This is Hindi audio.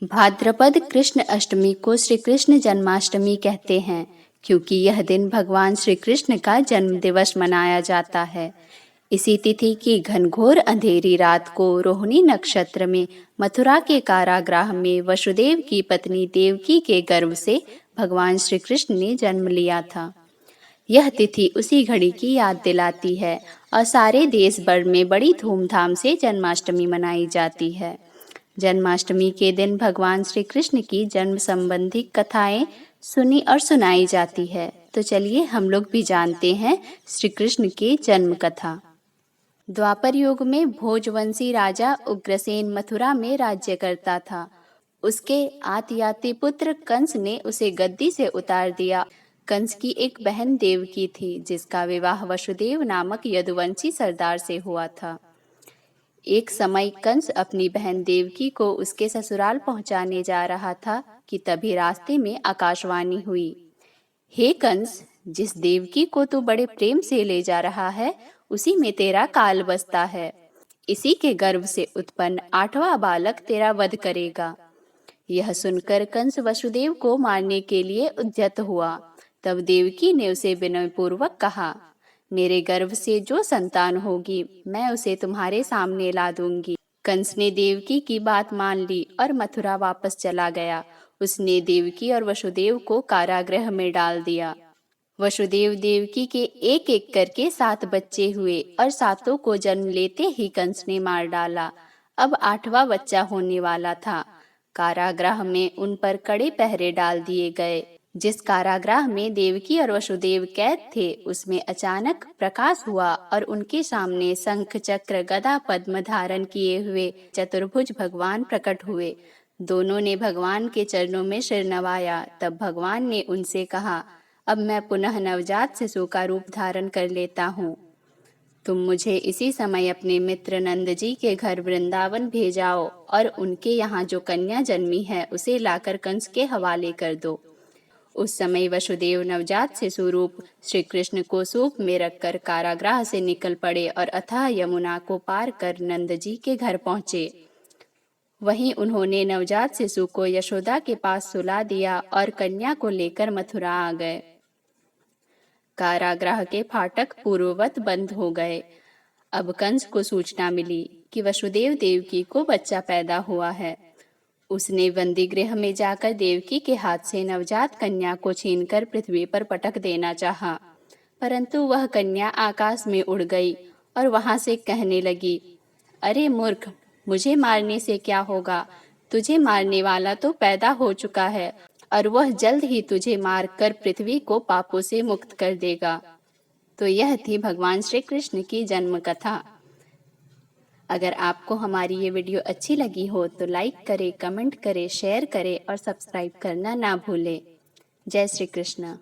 भाद्रपद कृष्ण अष्टमी को श्री कृष्ण जन्माष्टमी कहते हैं, क्योंकि यह दिन भगवान श्री कृष्ण का जन्म दिवस मनाया जाता है। इसी तिथि की घनघोर अंधेरी रात को रोहिणी नक्षत्र में मथुरा के कारागृह में वसुदेव की पत्नी देवकी के गर्भ से भगवान श्री कृष्ण ने जन्म लिया था। यह तिथि उसी घड़ी की याद दिलाती है और सारे देश भर में बड़ी धूमधाम से जन्माष्टमी मनाई जाती है। जन्माष्टमी के दिन भगवान श्री कृष्ण की जन्म संबंधी कथाएं सुनी और सुनाई जाती है। तो चलिए हम लोग भी जानते हैं श्री कृष्ण की जन्म कथा। द्वापर युग में भोजवंशी राजा उग्रसेन मथुरा में राज्य करता था। उसके आतयाती पुत्र कंस ने उसे गद्दी से उतार दिया। कंस की एक बहन देवकी थी, जिसका विवाह वसुदेव नामक यदुवंशी सरदार से हुआ था। एक समय कंस अपनी बहन देवकी को उसके ससुराल पहुंचाने जा रहा था कि तभी रास्ते में आकाशवाणी हुई, हे कंस, जिस देवकी को तू बड़े प्रेम से ले जा रहा है, उसी में तेरा काल बसता है। इसी के गर्भ से उत्पन्न 8वां बालक तेरा वध करेगा। यह सुनकर कंस वसुदेव को मारने के लिए उद्यत हुआ। तब देवकी ने उसे विनयपूर्वक कहा, मेरे गर्भ से जो संतान होगी मैं उसे तुम्हारे सामने ला दूंगी। कंस ने देवकी की बात मान ली और मथुरा वापस चला गया। उसने देवकी और वसुदेव को कारागृह में डाल दिया। वसुदेव देवकी के एक एक करके 7 बच्चे हुए और सातों को जन्म लेते ही कंस ने मार डाला। अब 8वां बच्चा होने वाला था। कारागृह में उन पर कड़े पहरे डाल दिए गए। जिस कारागृह में देवकी और वसुदेव कैद थे, उसमें अचानक प्रकाश हुआ और उनके सामने शंख चक्र गदा पद्म धारण किए हुए चतुर्भुज भगवान प्रकट हुए। दोनों ने भगवान के चरणों में सिर नवाया। तब भगवान ने उनसे कहा, अब मैं पुनः नवजात शिशु का रूप धारण कर लेता हूँ। तुम मुझे इसी समय अपने मित्र नंद जी के घर वृंदावन भेजाओ और उनके यहाँ जो कन्या जन्मी है उसे लाकर कंस के हवाले कर दो। उस समय वसुदेव नवजात शिशु रूप श्री कृष्ण को सूप में रखकर कारागृह से निकल पड़े और अथाह यमुना को पार कर नंद जी के घर पहुँचे। वहीं उन्होंने नवजात शिशु को यशोदा के पास सुला दिया और कन्या को लेकर मथुरा आ गए। कारागृह के फाटक पूर्ववत बंद हो गए। अब कंस को सूचना मिली कि वसुदेव देवकी को बच्चा पैदा हुआ है। उसने बंदी गृह में जाकर देवकी के हाथ से नवजात कन्या को छीनकर पृथ्वी पर पटक देना चाहा, परंतु वह कन्या आकाश में उड़ गई और वहां से कहने लगी, अरे मूर्ख, मुझे मारने से क्या होगा? तुझे मारने वाला तो पैदा हो चुका है और वह जल्द ही तुझे मारकर पृथ्वी को पापों से मुक्त कर देगा। तो यह थी भगवान श्री कृष्ण की जन्म कथा। अगर आपको हमारी ये वीडियो अच्छी लगी हो तो लाइक करें, कमेंट करें, शेयर करें और सब्सक्राइब करना ना भूलें। जय श्री कृष्ण।